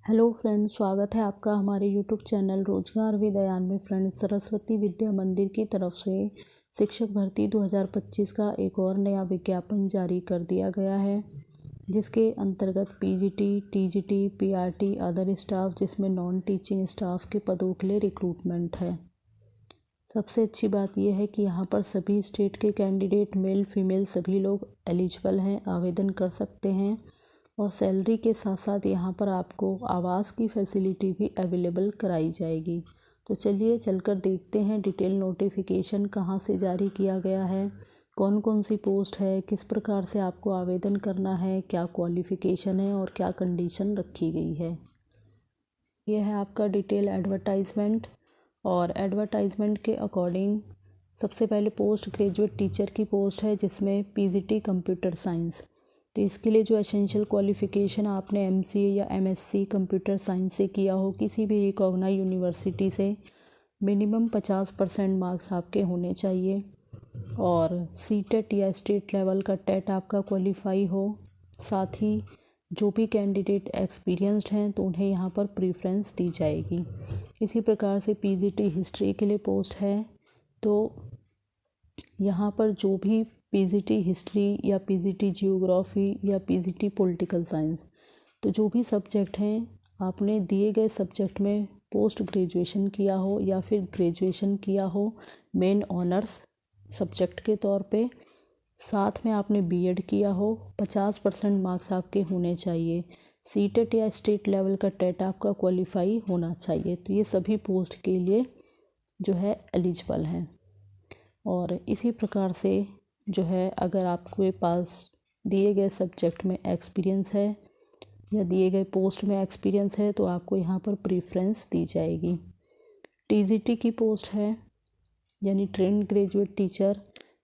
Hello friends, स्वागत है आपका हमारे यूट्यूब चैनल रोजगार विद अयान में। फ्रेंड्स, सरस्वती विद्या मंदिर की तरफ से शिक्षक भर्ती 2025 का एक और नया विज्ञापन जारी कर दिया गया है, जिसके अंतर्गत PGT, TGT, PRT, other staff, जिसमें नॉन टीचिंग स्टाफ के पदों के लिए रिक्रूटमेंट है। सबसे अच्छी बात यह है कि यहाँ पर सभी स्टेट के कैंडिडेट मेल फीमेल सभी लोग एलिजिबल हैं, आवेदन कर सकते हैं। और सैलरी के साथ साथ यहाँ पर आपको आवास की फैसिलिटी भी अवेलेबल कराई जाएगी। तो चलिए चलकर देखते हैं डिटेल नोटिफिकेशन कहाँ से जारी किया गया है, कौन कौन सी पोस्ट है, किस प्रकार से आपको आवेदन करना है, क्या क्वालिफ़िकेशन है और क्या कंडीशन रखी गई है। यह है आपका डिटेल एडवर्टाइजमेंट। और एडवर्टाइजमेंट के अकॉर्डिंग सबसे पहले पोस्ट ग्रेजुएट टीचर की पोस्ट है, जिसमें पीजीटी कंप्यूटर साइंस। तो इसके लिए जो एसेंशियल क्वालिफ़िकेशन आपने एमसीए या एमएससी कंप्यूटर साइंस से किया हो, किसी भी रिकॉग्नाइज यूनिवर्सिटी से मिनिमम 50% मार्क्स आपके होने चाहिए। और सीटेट या स्टेट लेवल का टेट आपका क्वालिफाई हो। साथ ही जो भी कैंडिडेट एक्सपीरियंस्ड हैं तो उन्हें यहाँ पर प्रेफरेंस दी जाएगी। इसी प्रकार से पीजीटी हिस्ट्री के लिए पोस्ट है, तो यहाँ पर जो भी पीजीटी हिस्ट्री या पीजीटी जियोग्राफी या पीजीटी पॉलिटिकल साइंस, तो जो भी सब्जेक्ट हैं, आपने दिए गए सब्जेक्ट में पोस्ट ग्रेजुएशन किया हो या फिर ग्रेजुएशन किया हो मेन ऑनर्स सब्जेक्ट के तौर पे, साथ में आपने बीएड किया हो, 50% मार्क्स आपके होने चाहिए। सीटेट या स्टेट लेवल का टेट आपका क्वालिफाई होना चाहिए। तो ये सभी पोस्ट के लिए जो है एलिजिबल हैं। और इसी प्रकार से जो है, अगर आपके पास दिए गए सब्जेक्ट में एक्सपीरियंस है या दिए गए पोस्ट में एक्सपीरियंस है तो आपको यहाँ पर प्रेफरेंस दी जाएगी। टीजीटी की पोस्ट है, यानी ट्रेंड ग्रेजुएट टीचर।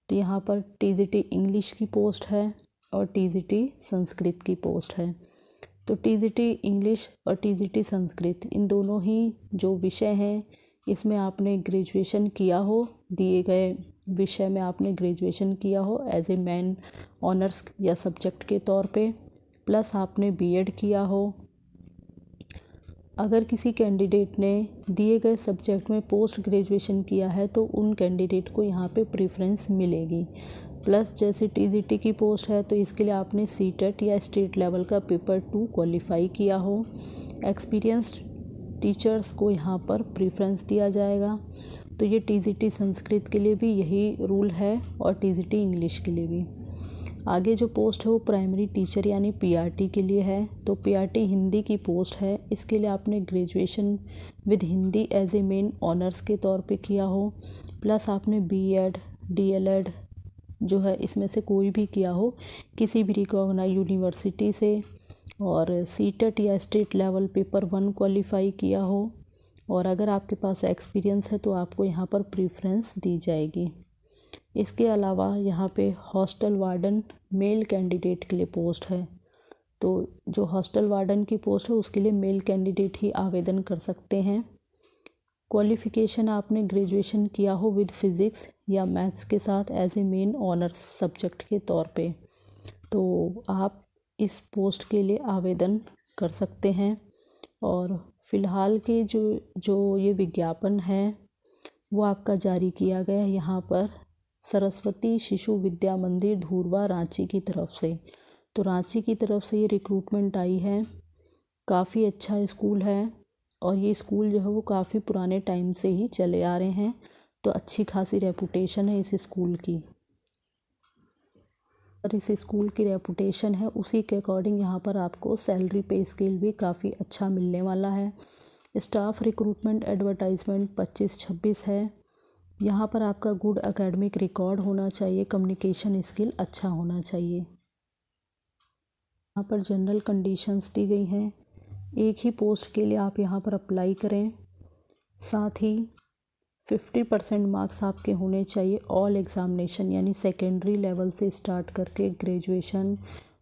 तो यहाँ पर टीजीटी इंग्लिश की पोस्ट है और टीजीटी संस्कृत की पोस्ट है। तो टीजीटी इंग्लिश और टीजीटी संस्कृत, इन दोनों ही जो विषय हैं, इसमें आपने ग्रेजुएशन किया हो, दिए गए विषय में आपने ग्रेजुएशन किया हो एज ए मेन ऑनर्स या सब्जेक्ट के तौर पे, प्लस आपने बीएड किया हो। अगर किसी कैंडिडेट ने दिए गए सब्जेक्ट में पोस्ट ग्रेजुएशन किया है तो उन कैंडिडेट को यहाँ पे प्रेफरेंस मिलेगी। प्लस जैसे टीजीटी की पोस्ट है तो इसके लिए आपने सीटेट या स्टेट लेवल का पेपर 2 क्वालिफाई किया हो। एक्सपीरियंस्ड टीचर्स को यहाँ पर प्रेफरेंस दिया जाएगा। तो ये टीजीटी संस्कृत के लिए भी यही रूल है और टीजीटी इंग्लिश के लिए भी। आगे जो पोस्ट है वो प्राइमरी टीचर यानी पीआरटी के लिए है। तो पीआरटी हिंदी की पोस्ट है, इसके लिए आपने graduation with Hindi as a main honours के तौर पे किया हो, प्लस आपने बीएड डीएलएड जो है इसमें से कोई भी किया हो किसी भी रिकॉग्नाइज यूनिवर्सिटी से, और सीटेट या स्टेट लेवल पेपर 1 क्वालिफाई किया हो। और अगर आपके पास एक्सपीरियंस है तो आपको यहाँ पर प्रेफरेंस दी जाएगी। इसके अलावा यहाँ पे हॉस्टल वार्डन मेल कैंडिडेट के लिए पोस्ट है। तो जो हॉस्टल वार्डन की पोस्ट है उसके लिए मेल कैंडिडेट ही आवेदन कर सकते हैं। क्वालिफ़िकेशन आपने ग्रेजुएशन किया हो विद फिज़िक्स या मैथ्स के साथ as a main honours subject के तौर पे, तो आप इस पोस्ट के लिए आवेदन कर सकते हैं। और फ़िलहाल के जो ये विज्ञापन है वो आपका जारी किया गया है यहाँ पर सरस्वती शिशु विद्या मंदिर धूरवा रांची की तरफ से। तो रांची की तरफ से ये रिक्रूटमेंट आई है। काफ़ी अच्छा स्कूल है और ये स्कूल जो है वो काफ़ी पुराने टाइम से ही चले आ रहे हैं, तो अच्छी खासी रेपुटेशन है इस स्कूल की। और इस स्कूल की रेपुटेशन है उसी के अकॉर्डिंग यहाँ पर आपको सैलरी पे स्केल भी काफ़ी अच्छा मिलने वाला है। स्टाफ रिक्रूटमेंट एडवर्टाइजमेंट 25-26 है। यहाँ पर आपका गुड एकेडमिक रिकॉर्ड होना चाहिए, कम्युनिकेशन स्किल अच्छा होना चाहिए। यहाँ पर जनरल कंडीशंस दी गई हैं। एक ही पोस्ट के लिए आप यहाँ पर अप्लाई करें। साथ ही 50% मार्क्स आपके होने चाहिए ऑल एग्ज़ामिनेशन, यानी सेकेंडरी लेवल से स्टार्ट करके graduation,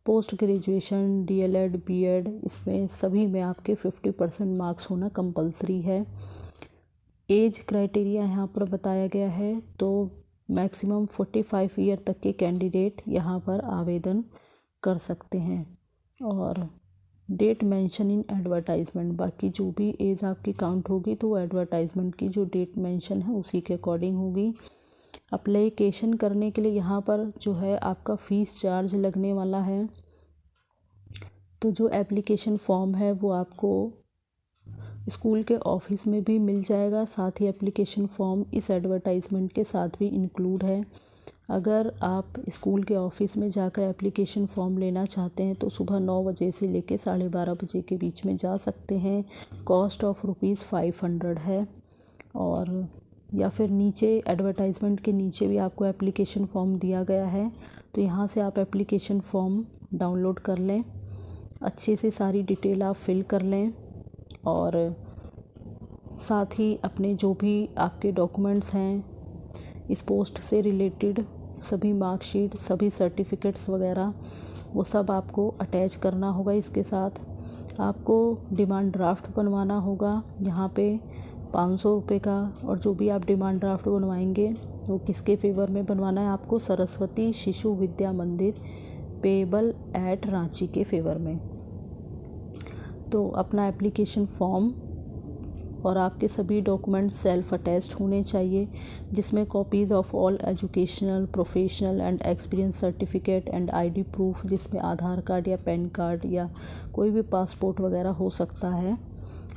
post graduation, DElEd, BEd, इसमें सभी में आपके 50% मार्क्स होना कंपलसरी है। एज क्राइटेरिया यहाँ पर बताया गया है, तो मैक्सिमम 45 ईयर तक के कैंडिडेट यहाँ पर आवेदन कर सकते हैं। और डेट मेंशन इन एडवर्टाइजमेंट, बाकी जो भी एज आपकी काउंट होगी तो वो एडवर्टाइजमेंट की जो डेट मेंशन है उसी के अकॉर्डिंग होगी। अप्लीकेशन करने के लिए यहाँ पर जो है आपका फ़ीस चार्ज लगने वाला है। तो जो एप्लीकेशन फॉर्म है वो आपको स्कूल के ऑफिस में भी मिल जाएगा, साथ ही एप्लीकेशन फॉर्म इस एडवर्टाइजमेंट के साथ भी इंक्लूड है। अगर आप स्कूल के ऑफिस में जाकर एप्लीकेशन फ़ॉर्म लेना चाहते हैं तो सुबह 9 बजे से लेकर 12:30 बजे के बीच में जा सकते हैं। कॉस्ट ऑफ ₹500 है। और या फिर नीचे एडवर्टाइजमेंट के नीचे भी आपको एप्लीकेशन फ़ॉर्म दिया गया है, तो यहाँ से आप एप्लीकेशन फ़ॉर्म डाउनलोड कर लें, अच्छे से सारी डिटेल आप फिल कर लें और साथ ही अपने जो भी आपके डॉक्यूमेंट्स हैं इस पोस्ट से रिलेटेड, सभी मार्कशीट, सभी सर्टिफिकेट्स वगैरह वो सब आपको अटैच करना होगा। इसके साथ आपको डिमांड ड्राफ्ट बनवाना होगा, यहाँ पे 500 रुपये का। और जो भी आप डिमांड ड्राफ्ट बनवाएंगे वो किसके फेवर में बनवाना है आपको? सरस्वती शिशु विद्या मंदिर पेएबल एट रांची के फेवर में। तो अपना एप्लीकेशन फॉर्म और आपके सभी डॉक्यूमेंट्स सेल्फ अटैच्ड होने चाहिए, जिसमें copies of all educational, professional and experience certificate and ID proof, जिसमें आधार कार्ड या पैन कार्ड या कोई भी पासपोर्ट वगैरह हो सकता है,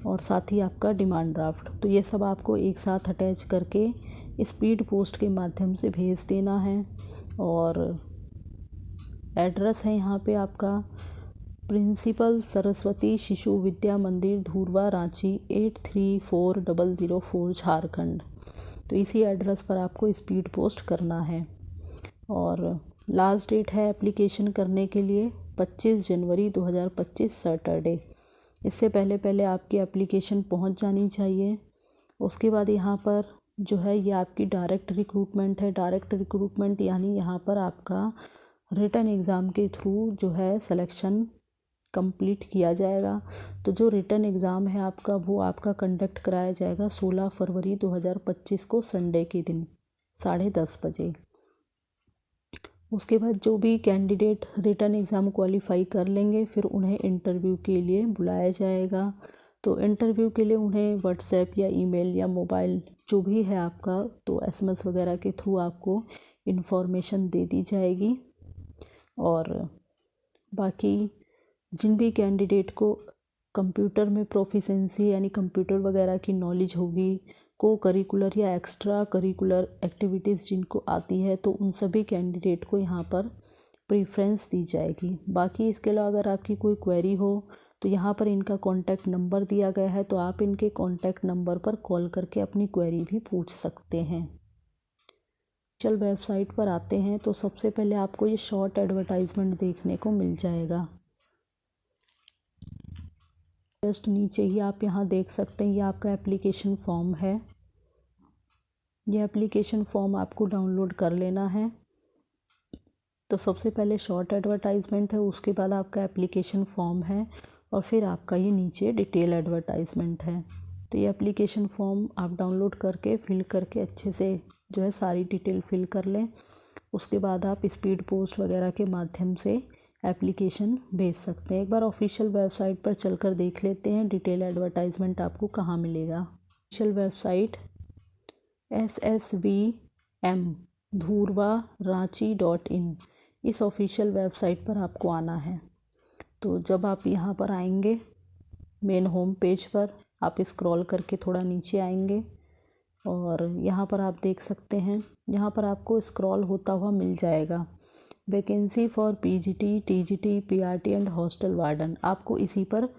और साथ ही आपका डिमांड ड्राफ्ट। तो ये सब आपको एक साथ अटैच करके स्पीड पोस्ट के माध्यम से भेज देना है। और एड्रेस है यहाँ पे आपका प्रिंसिपल सरस्वती शिशु विद्या मंदिर, धूरवा, रांची 834004 झारखंड। तो इसी एड्रेस पर आपको स्पीड पोस्ट करना है। और लास्ट डेट है एप्लीकेशन करने के लिए 25 जनवरी 2025 सैटरडे। इससे पहले पहले आपकी एप्लीकेशन पहुंच जानी चाहिए। उसके बाद यहाँ पर जो है ये आपकी डायरेक्ट रिक्रूटमेंट है। डायरेक्ट रिक्रूटमेंट यानी यहाँ पर आपका रिटन एग्ज़ाम के थ्रू जो है सिलेक्शन कंप्लीट किया जाएगा। तो जो रिटन एग्ज़ाम है आपका वो आपका कंडक्ट कराया जाएगा 16 फरवरी 2025 को संडे के दिन 10:30 बजे। उसके बाद जो भी कैंडिडेट रिटन एग्ज़ाम क्वालिफाई कर लेंगे फिर उन्हें इंटरव्यू के लिए बुलाया जाएगा। तो इंटरव्यू के लिए उन्हें व्हाट्सएप या ईमेल या मोबाइल जो भी है आपका, तो SMS वगैरह के थ्रू आपको इन्फॉर्मेशन दे दी जाएगी। और बाकी जिन भी कैंडिडेट को कंप्यूटर में प्रोफिशेंसी यानी कंप्यूटर वगैरह की नॉलेज होगी, को करिकुलर या एक्स्ट्रा करिकुलर एक्टिविटीज़ जिनको आती है, तो उन सभी कैंडिडेट को यहाँ पर प्रेफरेंस दी जाएगी। बाकी इसके अलावा अगर आपकी कोई क्वेरी हो तो यहाँ पर इनका कॉन्टैक्ट नंबर दिया गया है, तो आप इनके कॉन्टैक्ट नंबर पर कॉल करके अपनी क्वेरी भी पूछ सकते हैं। चल वेबसाइट पर आते हैं तो सबसे पहले आपको ये शॉर्ट एडवर्टाइजमेंट देखने को मिल जाएगा। जस्ट नीचे ही आप यहाँ देख सकते हैं ये आपका एप्लीकेशन फॉर्म है। ये एप्लीकेशन फॉर्म आपको डाउनलोड कर लेना है। तो सबसे पहले शॉर्ट एडवर्टाइजमेंट है, उसके बाद आपका एप्लीकेशन फॉर्म है और फिर आपका ये नीचे डिटेल एडवर्टाइजमेंट है। तो ये एप्लीकेशन फॉर्म आप डाउनलोड करके फिल करके अच्छे से जो है सारी डिटेल फिल कर लें। उसके बाद आप स्पीड पोस्ट वगैरह के माध्यम से एप्लीकेशन भेज सकते हैं। एक बार ऑफिशियल वेबसाइट पर चलकर देख लेते हैं डिटेल एडवर्टाइजमेंट आपको कहाँ मिलेगा। ऑफिशियल वेबसाइट SSVM धूरवा रांची.in, इस ऑफिशियल वेबसाइट पर आपको आना है। तो जब आप यहाँ पर आएंगे मेन होम पेज पर, आप स्क्रॉल करके थोड़ा नीचे आएंगे और यहाँ पर आप देख सकते हैं, यहाँ पर आपको स्क्रॉल होता हुआ मिल जाएगा vacancy for PGT, TGT, PRT and hostel warden. आपको इसी पर